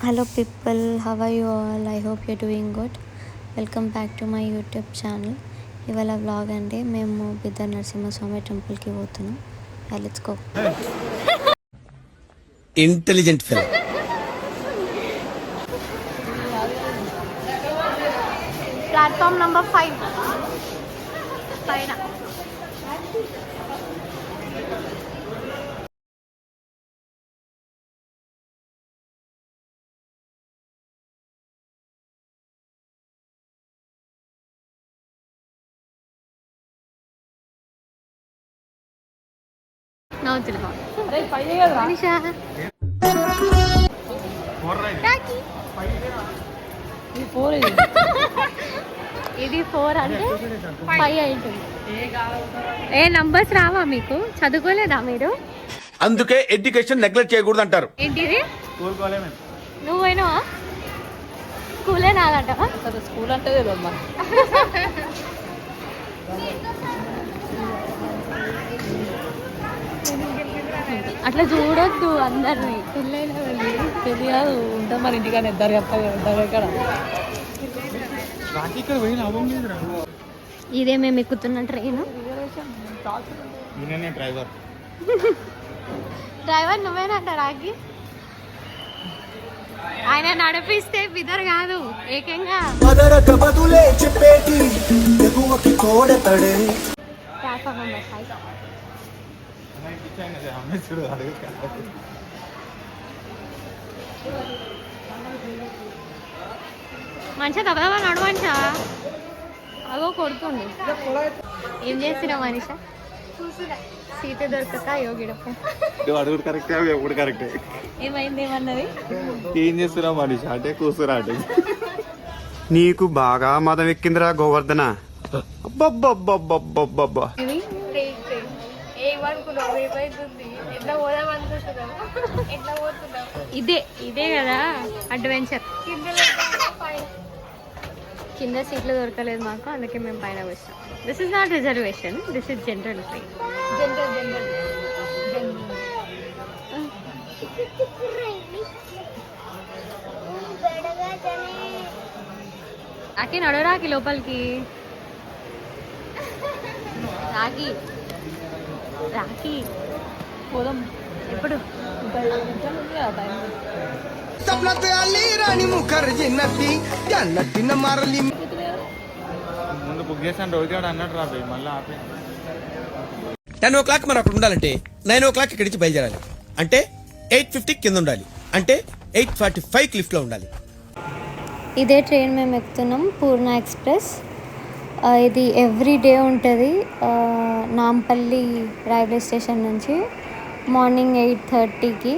Hello people, how are you all? I hope you're doing good. Welcome back to my YouTube channel. ఇవాళ vlog అండి, మేము బిద్దర్ నరసింహస్వామి టెంపుల్కి పోతున్నాం. Let's go. Intelligent fellow. Platform number 5 పైన. ఇది 4 అంటే 5 అవుతుంది. ఏ నంబర్స్ రావా మీకు? చదువుకోలేదా మీరు? అందుకే ఎడ్యుకేషన్ నెగ్లెక్ట్ చేయకూడదు అంటారు. ఏంటిది? నువ్వు పోయినావా? స్కూలే నాదంటావా? స్కూల్ అంటే అట్లా చూడొద్దు అందరిని. పెళ్ళి కాదు ఉంటాం మరి ఇంటికాని ఇద్దరు చెప్తారు ఎక్కడ ఇదే మేము ఎక్కుతున్న ట్రైన్. డ్రైవర్ నువ్వేనంట రాకి. ఆయన నడిపిస్తే బిదర్ కాదు ఏకంగా. మంచిగా దెబ్బ నడు మంచిగా. అగో కొడుతుంది. ఏం చేస్తున్నావు మనిష? సీత దొరకక యోగిడప్ప. అడుగుడు కరెక్టే, ఎప్పుడు కరెక్టే. ఏమైంది? ఏమన్నది? ఏం చేస్తున్నావు మనిషి అంటే కూర్చురా అంటే. నీకు బాగా మదం ఎక్కిందిరా గోవర్ధన. అబ్బబ్బబ్బబ్బబ్బబ్బబ్బా. ఇదే కదా అడ్వెంచర్. కింద సీట్లు దొరకలేదు మాకు, అందుకే మేము పైన వచ్చాం. This is not reservation, this is general train. రాకి నడు, రాకి లోపలికి రాకి. రాకి పోదాం. ఎప్పుడు? ముందు బుక్ చేసాను రోజు అన్నట్టు రాబోయ్ మళ్ళీ ఆపే. 10 o'clock మనం అక్కడ ఉండాలంటే 9 o'clock ఇక్కడి నుంచి బయలుదేరాలి. అంటే 8:50 కింద ఉండాలి. అంటే 8:45 లిఫ్ట్ లో ఉండాలి. ఇదే ట్రైన్ మేము ఎక్కుతున్నాం, పూర్ణ ఎక్స్ప్రెస్. ఇది ఎవ్రీ డే ఉంటుంది నాంపల్లి రైల్వే స్టేషన్ నుంచి మార్నింగ్ 8:30కి.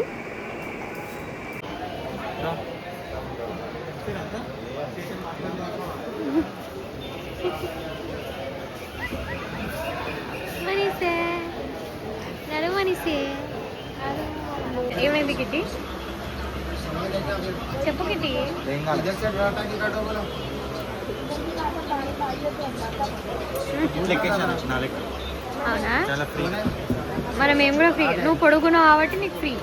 ఏమైంది కిట్టి? చెప్పు కిట్టి. అవునా? మనం ఏం కూడా ఫ్రీ. నువ్వు పొడుగున్నావు కాబట్టి నీకు ఫ్రీ.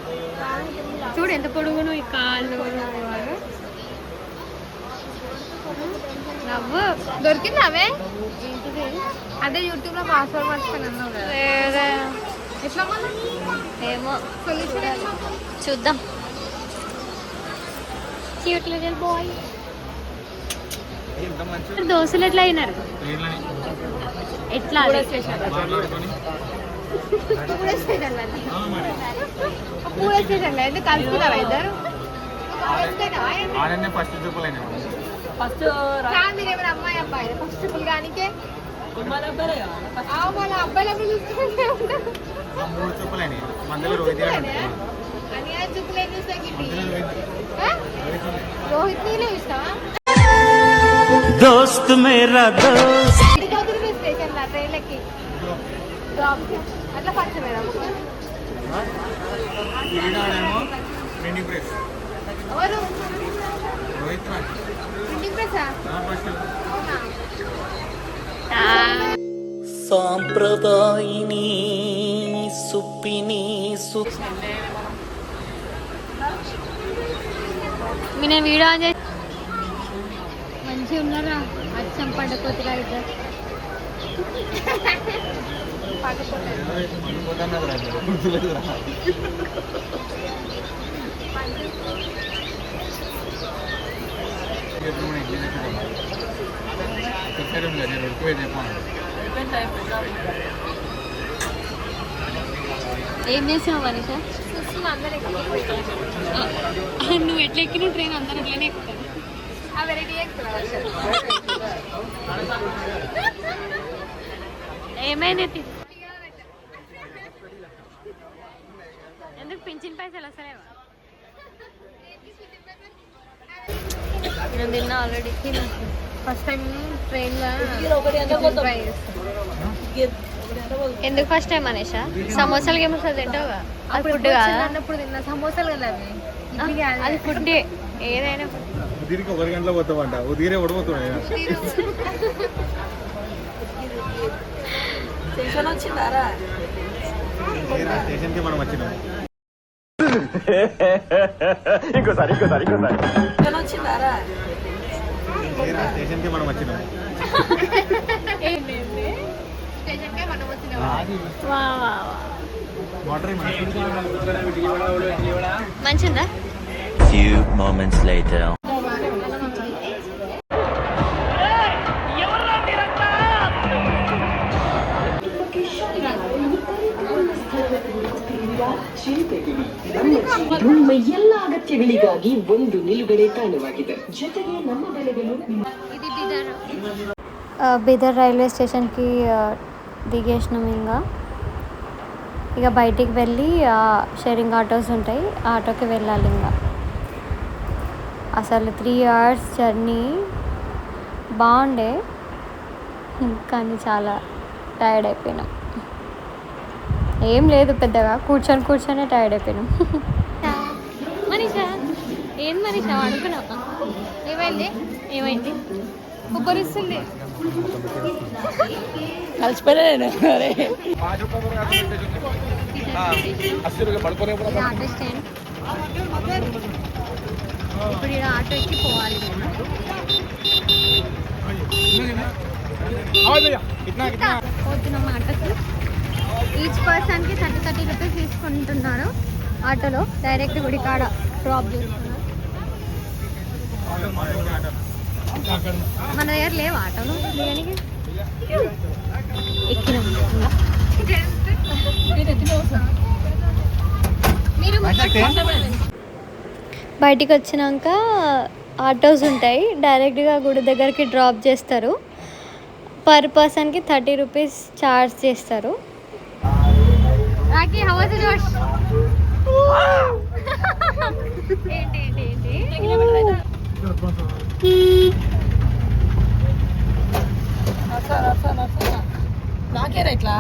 చూడు ఎంత పొడుగును ఈ కాళ్ళు. నవ్వు దొరికింది. అవే ఏంటిది? అదే యూట్యూబ్ లో పాస్వర్డ్ మర్చిపోయినా. ఎట్లా ఏమో చూద్దాం. Cute little boy. దోస్తులు ఎట్లా అయినారు? ఎట్లా ఎందుకు కలుపుకున్నారా ఇద్దరు? ఫస్ట్ అమ్మాయి అబ్బాయి ఫస్ట్ ట్రిపుల్ కానికే అబ్బాయిలు రోహిత్ నీళ్ళు ఇస్తావా? దోస్త్ మేరా దోస్త్. స్టేషన్ ట్రైన్లకి అట్లా ఫస్ట్ మేడం. ఎవరు? Printing press. సాంప్రదాయిని సుప్పిని నేను వీడియో ఆన్ చేసి మంచిగా ఉన్నారా అచ్చం పండుకోతి గారికి ఏం చేసావు మనీష నువ్వు ఎట్లా ఎక్కిన ట్రైన్ అందరు అట్లనే ఎక్కుతారు ఏమైంది ఎందుకు పింఛన్ పైసలు వస్తలేవా నేను తిన్నా ఆల్రెడీ ఫస్ట్ టైం ట్రైన్లో ఎందుకు ఫస్ట్ టైం అనేషా సమోసాలు గేమోసాలు తింటావుగా అది ఫుడ్ కాదా అన్నప్పుడు తిన్నా సమోసాలు కదా అవి అది ఫుడ్ ఏదైనా ఉదీరికి 1 గంటలో పోతామంట ఉదీరే ఓడిపోతున్నాయి స్టేషన్ వచ్చిందారా స్టేషన్కి మనం వచ్చినాం స్టేషన్ వచ్చిందారా స్టేషన్కి మనం వచ్చినాం మంచిదా Few moments later. ನಿಮ್ಮ ಎಲ್ಲ ಅಗತ್ಯಗಳಿಗಾಗಿ ಒಂದು ನಿಲುಗಡೆ ತಾಣವಾಗಿದೆ ಜೊತೆಗೆ ನಮ್ಮ ಬೆಲೆಗಳು ఇది బీదర్ రైల్వే స్టేషన్కి దిగేసినాం ఇక బయటికి వెళ్ళి షేరింగ్ ఆటోస్ ఉంటాయి ఆ ఆటోకి వెళ్ళాలి అసలు 3 hours జర్నీ బాగుండే కానీ చాలా టైర్డ్ అయిపోయినాం ఏం లేదు పెద్దగా కూర్చొని టైర్డ్ అయిపోయినాం మనీషా ఏం మనీషా అనుకున్నావా ఏమైంది ఉబ్బరిస్తుంది కలిసిపోయినా ఆటో స్టాండ్ ఇప్పుడు ఇక్కడ ఆటో ఎక్కి పోవాలి పోతున్నాం ఆటోకి ఈచ్ పర్సన్కి 30 రూపీస్ తీసుకుంటున్నారు ఆటోలో డైరెక్ట్ గుడికాడ డ్రాప్ చేస్తున్నారు మన దగ్గర లేవు ఆటోలు దిగడానికి ఎక్కినాం బయటికి వచ్చినాక ఆటోస్ ఉంటాయి డైరెక్ట్గా గుడి దగ్గరికి డ్రాప్ చేస్తారు పర్ పర్సన్కి 30 రూపీస్ ఛార్జ్ చేస్తారు నాకేరా ఇట్లా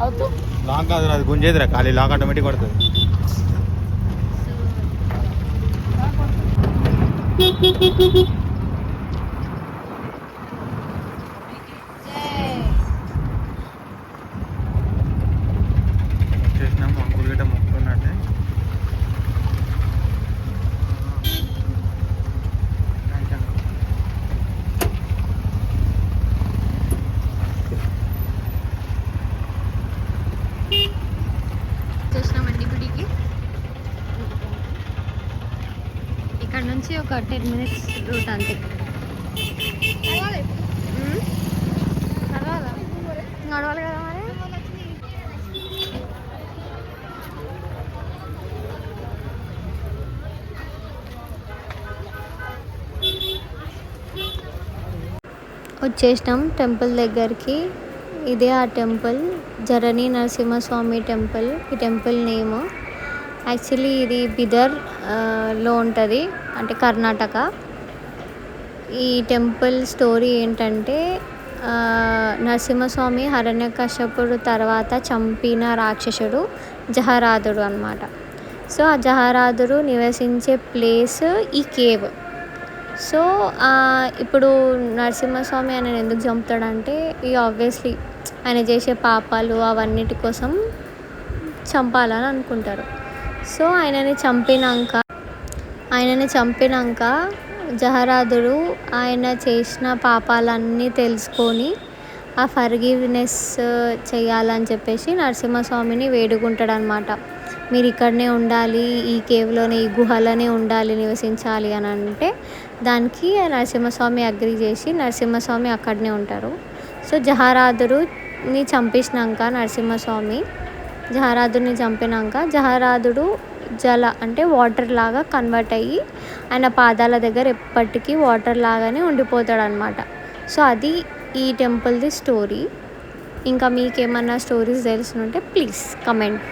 అవుతూ లాక్ కాదు అది గుంజేదిరా ఖాళీ లాక్ ఆటోమేటిక్ పడుతుంది వచ్చేసినాం అంకుల్ గిట్ట మొక్కున్నట్టే చూసినామండి గుడికి ఇక్కడ నుంచి ఒక 10 minutes రూట్ అంతే నడవాలి కదా మరి వచ్చేసినాం టెంపుల్ దగ్గరికి ఇదే ఆ టెంపుల్ జరణి నరసింహస్వామి టెంపుల్ ఈ టెంపుల్ నేమ్ యాక్చువల్లీ ఇది బిదర్ లో ఉంటుంది అంటే కర్ణాటక ఈ టెంపుల్ స్టోరీ ఏంటంటే నరసింహస్వామి హిరణ్యకశ్యపుడు తర్వాత చంపిన రాక్షసుడు జహరాదుడు అన్నమాట సో ఆ జహరాదుడు నివసించే ప్లేస్ ఈ కేవ్ సో ఇప్పుడు నరసింహస్వామి ఆయన ఎందుకు చంపుతాడంటే ఈ ఆబ్వియస్లీ ఆయన చేసే పాపాలు అవన్నిటి కోసం చంపాలని అనుకుంటారు సో ఆయనని చంపినాక ఆయనని చంపినాక జహరాదుడు ఆయన చేసిన పాపాలన్నీ తెలుసుకొని ఆ ఫర్గివ్నెస్ చేయాలని చెప్పేసి నరసింహస్వామిని వేడుకుంటాడనమాట. మీరు ఇక్కడనే ఉండాలి, ఈ కేవ్లోనే, ఈ గుహలోనే ఉండాలి, నివసించాలి అని అంటే దానికి నరసింహస్వామి అగ్రి చేసి నరసింహస్వామి అక్కడనే ఉంటారు. సో జహరాదుని చంపేసినాక జహరాదుని చంపినాక జహరాదుడు అంటే వాటర్ లాగా కన్వర్ట్ అయ్యి ఆయన పాదాల దగ్గర ఎప్పటికీ వాటర్ లాగానే ఉండిపోతాడు అనమాట. సో అది ఈ టెంపుల్ది స్టోరీ. ఇంకా మీకేమన్నా స్టోరీస్ తెలుసుంటే ప్లీజ్ కమెంట్.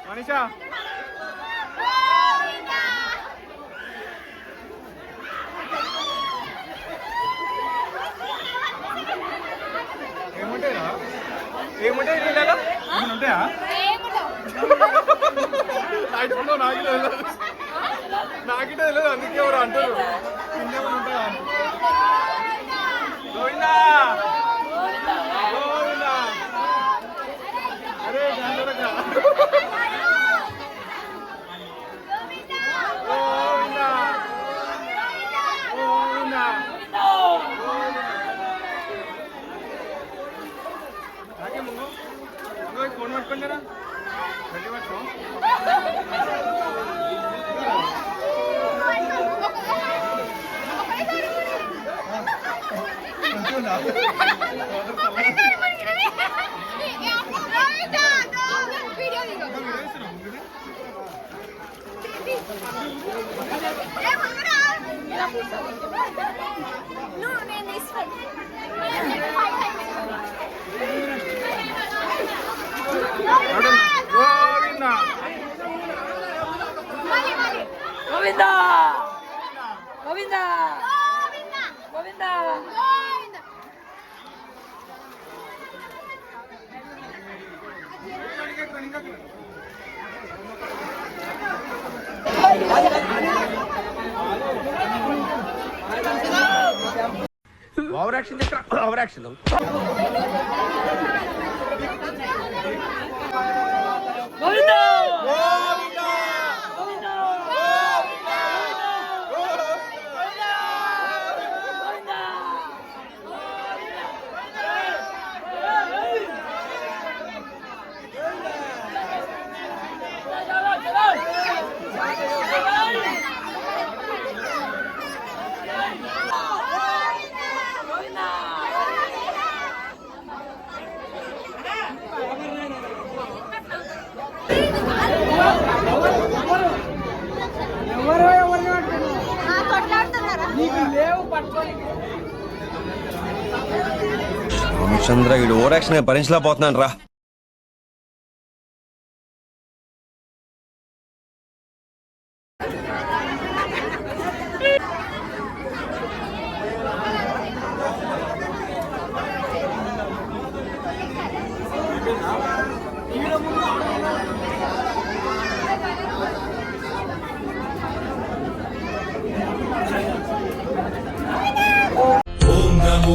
మనీషా ఏముంటాయి నీళ్ళలో? ఏమైనా ఉంటాయా? నాకిటే తెలియదు, అందుకే ఎవరు అంటారు ఇంకేమైనా ఉంటాయా అని. గోవిందా గోవిందా. అరే గోవిందా గోవిందా గోవిందా. నాకే ముందు ఫోన్ పట్టుకోండి కదా, గట్టి పట్టుకో. Govinda Govinda Govinda. Over action over action. Govinda Ramachandra వీడు ఓవర్ యాక్షన్ భరించలేకపోతున్నాను రా. ఓం నమో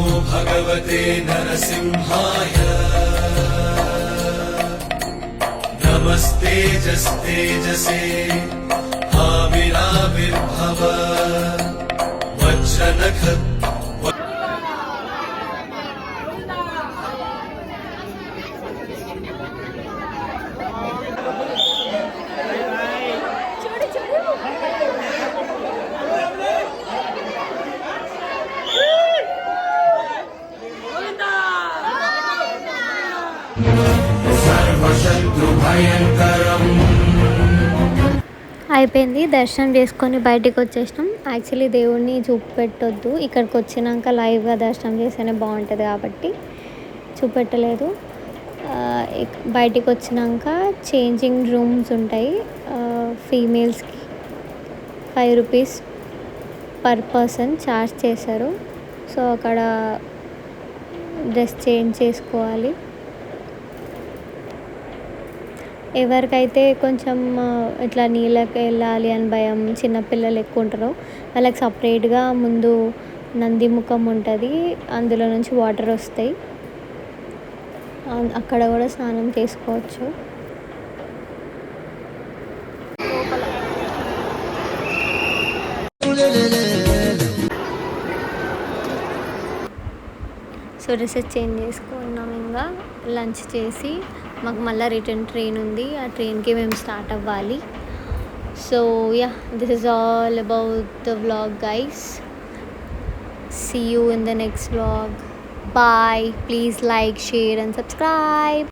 అయిపోయింది, దర్శనం చేసుకొని బయటికి వచ్చేసినాం. యాక్చువల్లీ దేవుడిని చూపెట్టొద్దు, ఇక్కడికి వచ్చినాక లైవ్గా దర్శనం చేస్తేనే బాగుంటుంది కాబట్టి చూపెట్టలేదు. బయటికి వచ్చినాక చేంజింగ్ రూమ్స్ ఉంటాయి. ఫీమేల్స్కి 5 రూపీస్ పర్ పర్సన్ ఛార్జ్ చేశారు. సో అక్కడ డ్రెస్ చేంజ్ చేసుకోవాలి. ఎవరికైతే కొంచెం ఇట్లా నీళ్ళకి వెళ్ళాలి అని భయం, చిన్నపిల్లలు ఎక్కువ ఉంటారో వాళ్ళకి సపరేట్గా ముందు నంది ముఖం ఉంటుంది, అందులో నుంచి వాటర్ వస్తాయి, అక్కడ కూడా స్నానం చేసుకోవచ్చు. సో డ్రెస్సెస్ చేంజ్ చేసుకున్నాం, ఇంకా లంచ్ చేసి మాకు మళ్ళీ రిటర్న్ ట్రైన్ ఉంది, ఆ ట్రైన్కి మేము స్టార్ట్ అవ్వాలి. So yeah, this is all about the vlog guys. See you in the next vlog. Bye. Please like, share and subscribe.